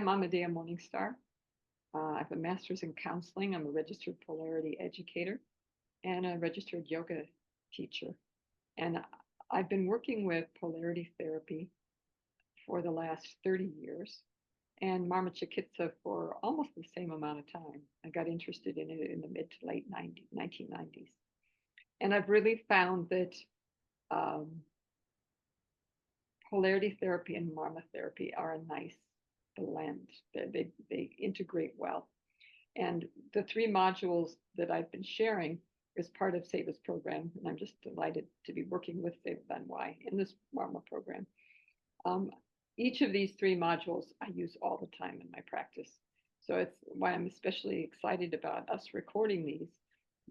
Amadea Morningstar. I have a master's in counseling. I'm a registered polarity educator and a registered yoga teacher. And I've been working with polarity therapy for the last 30 years and Marma Chikitsa for almost the same amount of time. I got interested in it in the mid to late 1990s. And I've really found that polarity therapy and Marma therapy are a nice blend. They integrate well. And the 3 modules that I've been sharing is part of Seva's program, and I'm just delighted to be working with Seva and Amadea in this Marma program. Each of these 3 modules I use all the time in my practice. So it's why I'm especially excited about us recording these,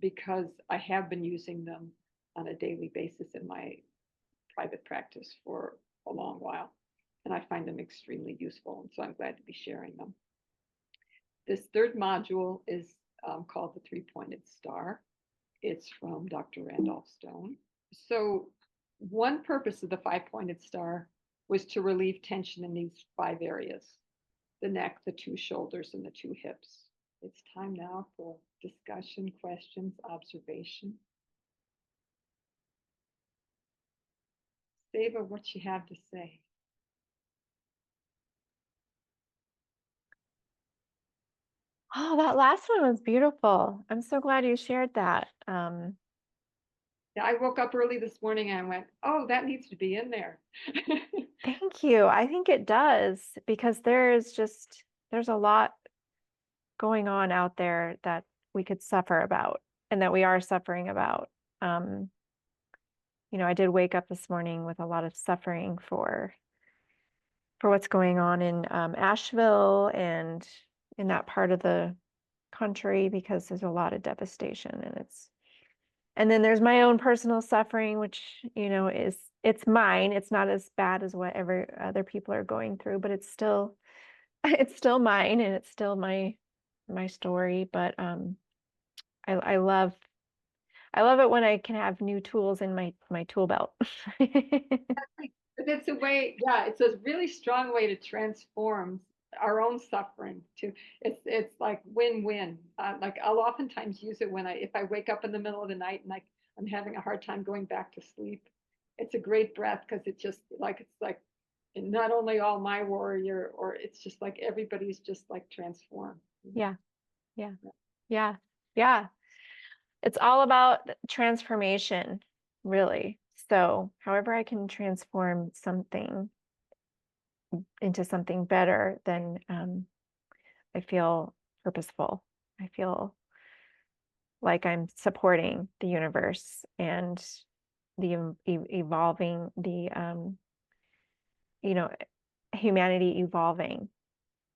because I have been using them on a daily basis in my private practice for a long while, and I find them extremely useful, and so I'm glad to be sharing them. This 3rd module is called the 3-pointed star. It's from Dr. Randolph Stone. So one purpose of the 5-pointed star was to relieve tension in these 5 areas: the neck, the 2 shoulders, and the 2 hips. It's time now for discussion, questions, observation. Seva, what you have to say? Oh, that last one was beautiful. I'm so glad you shared that. Yeah, I woke up early this morning and I went, oh, that needs to be in there. Thank you. I think it does, because there's a lot going on out there that we could suffer about and that we are suffering about. I did wake up this morning with a lot of suffering for what's going on in Asheville and in that part of the country, because there's a lot of devastation, and then there's my own personal suffering, which, it's mine. It's not as bad as whatever other people are going through, but it's still mine, and it's still my story. But I love it when I can have new tools in my tool belt. But it's a way, yeah, it's a really strong way to transform our own suffering too. It's like win-win. Like I'll oftentimes use it if I wake up in the middle of the night and I'm having a hard time going back to sleep. It's a great breath, because it's like not only all my warrior, or it's just like everybody's just like transformed. Yeah. It's all about transformation, really. So however I can transform something into something better, then I feel purposeful. I feel like I'm supporting the universe and the evolving, humanity evolving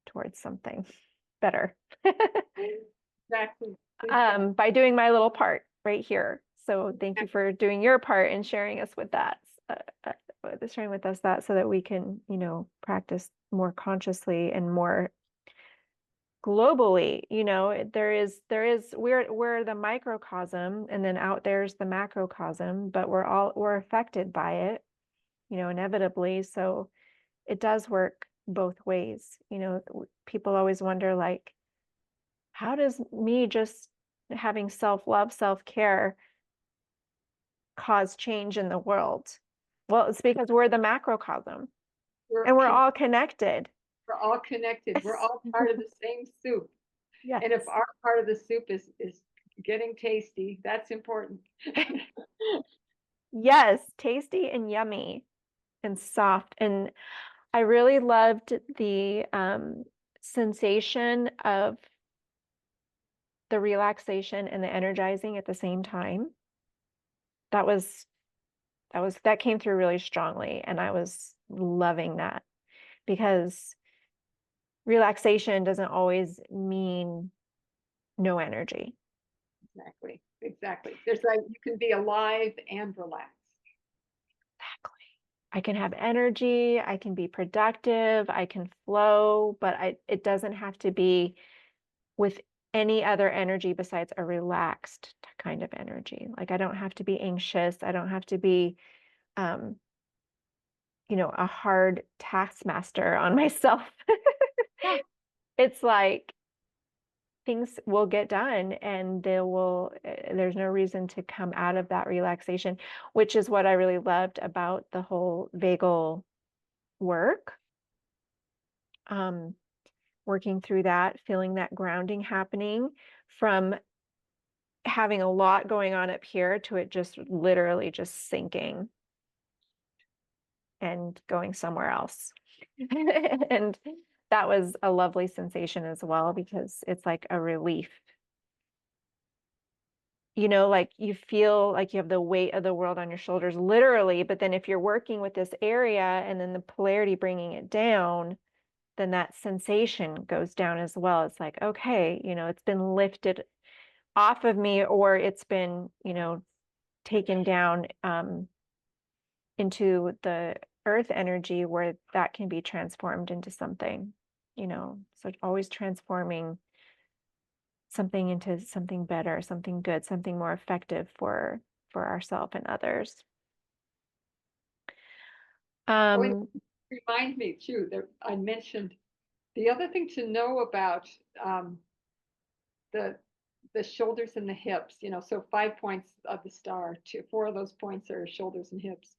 towards something better. Exactly. By doing my little part right here. So thank you for doing your part and sharing us with that, sharing with us that, so that we can, practice more consciously and more globally. We're the microcosm, and then out there's the macrocosm, but we're affected by it, inevitably. So it does work both ways. People always wonder, like, how does me just having self-love, self-care cause change in the world? Well, it's because we're the macrocosm, and we're all connected. We're all connected. We're all part of the same soup. Yes. And if our part of the soup is getting tasty, that's important. Yes, tasty and yummy and soft. And I really loved the sensation of the relaxation and the energizing at the same time. That came through really strongly, and I was loving that, because relaxation doesn't always mean no energy. Exactly. There's you can be alive and relaxed. Exactly. I can have energy, I can be productive, I can flow, but it doesn't have to be with any other energy besides a relaxed kind of energy. Like I don't have to be anxious. I don't have to be, a hard taskmaster on myself. It's like things will get done and there's no reason to come out of that relaxation, which is what I really loved about the whole vagal work. Working through that, feeling that grounding happening from having a lot going on up here to it just literally just sinking and going somewhere else. And that was a lovely sensation as well, because it's like a relief. Like you feel like you have the weight of the world on your shoulders, literally. But then if you're working with this area and then the polarity bringing it down, then that sensation goes down as well. It's like, okay, it's been lifted off of me, or it's been, taken down into the earth energy where that can be transformed into something, so always transforming something into something better, something good, something more effective for ourselves and others. Remind me too that I mentioned the other thing to know about the shoulders and the hips. So 5 points of the star, 4 of those points are shoulders and hips.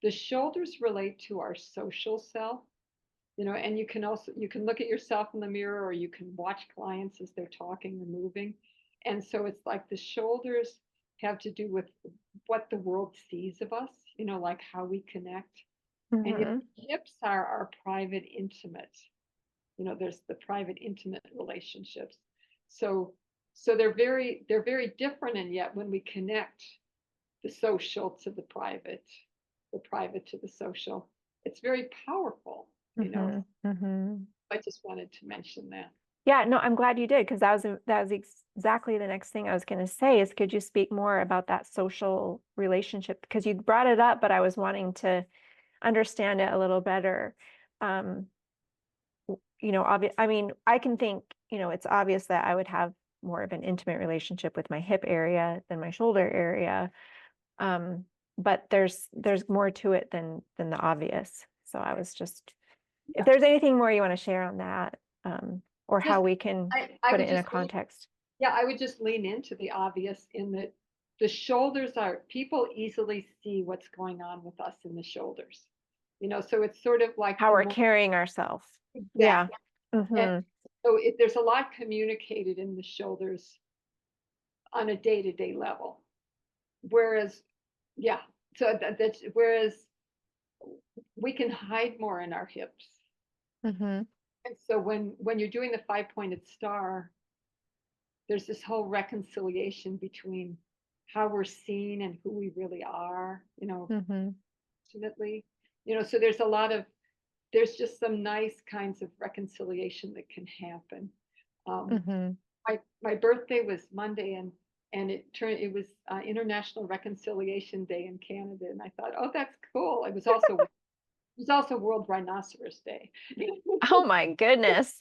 The shoulders relate to our social self, and you can look at yourself in the mirror, or you can watch clients as they're talking or moving. And so it's like the shoulders have to do with what the world sees of us, like how we connect. And the hips are our private, intimate. There's the private, intimate relationships. So they're very different, and yet when we connect the social to the private to the social, it's very powerful. I just wanted to mention that. Yeah, no, I'm glad you did, because that was exactly the next thing I was going to say is, could you speak more about that social relationship? Because you brought it up, but I was wanting to understand it a little better. I mean, I can think, it's obvious that I would have more of an intimate relationship with my hip area than my shoulder area. But there's more to it than the obvious. So I was just, if there's anything more you want to share on that, or how we can put it in a context. I would just lean into the obvious, in that the shoulders people easily see what's going on with us in the shoulders. So it's sort of like how we're carrying ourselves. Exactly. Yeah. And so there's a lot communicated in the shoulders on a day-to-day level. Whereas, whereas we can hide more in our hips. And so when you're doing the 5-pointed star, there's this whole reconciliation between how we're seen and who we really are, ultimately. So there's just some nice kinds of reconciliation that can happen. My birthday was Monday, and it was International Reconciliation Day in Canada, and I thought, oh, that's cool. It was also World Rhinoceros Day. Oh my goodness.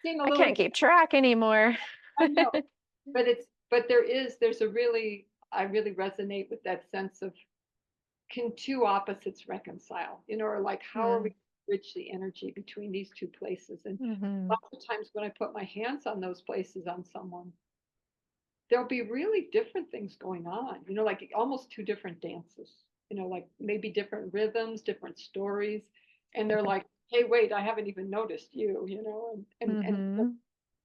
I can't keep track anymore. I know, but I really resonate with that sense of, can two opposites reconcile? Or like, how are we bridge the energy between these two places? And lots of times when I put my hands on those places on someone, there'll be really different things going on, like almost two different dances, like maybe different rhythms, different stories. And they're like, hey, wait, I haven't even noticed you, and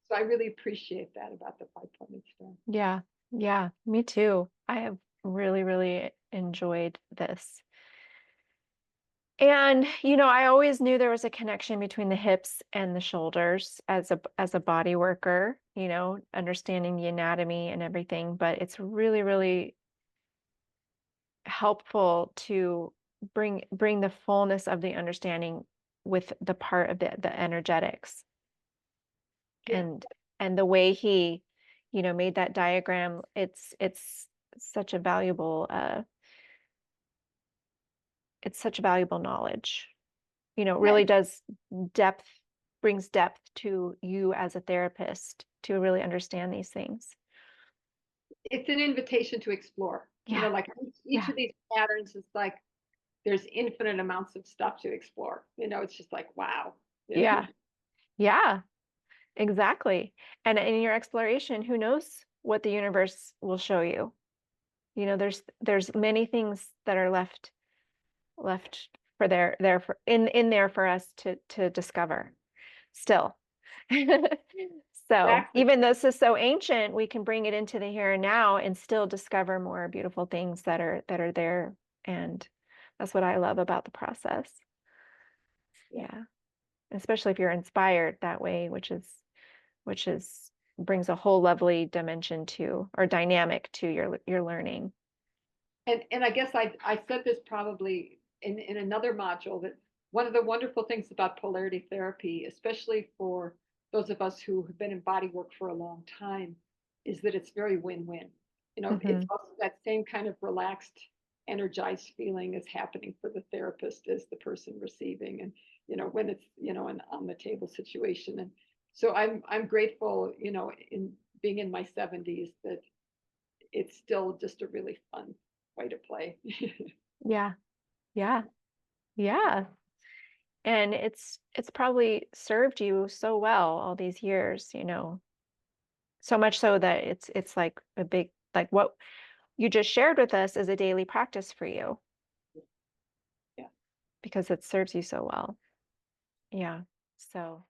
so I really appreciate that about the 5-pointed star. Yeah, me too. I have really, really enjoyed this. And, I always knew there was a connection between the hips and the shoulders as a body worker, understanding the anatomy and everything, but it's really, really helpful to bring the fullness of the understanding with the part of the energetics. And the way he, made that diagram, it's such a valuable knowledge. Really does brings depth to you as a therapist to really understand these things. It's an invitation to explore. Like each of these patterns is like, there's infinite amounts of stuff to explore. It's just like, wow. Yeah. Yeah, exactly. And in your exploration, who knows what the universe will show you? You know, there's many things that are left for there for in there for us to discover still. So Exactly. even though this is so ancient, we can bring it into the here and now and still discover more beautiful things that are there. And that's what I love about the process. Yeah. Especially if you're inspired that way, which is brings a whole lovely dimension to or dynamic to your learning. And I guess I said this probably in another module, that one of the wonderful things about polarity therapy, especially for those of us who have been in body work for a long time, is that it's very win-win. You know, it's Hmm. also that same kind of relaxed, energized feeling is happening for the therapist as the person receiving, and when it's an on the table situation. And so I'm grateful, in being in my 70s, that it's still just a really fun way to play. Yeah. Yeah. Yeah. And it's probably served you so well all these years, you know, so much so that it's like a big, like what you just shared with us is a daily practice for you Yeah. because it serves you so well. Yeah. So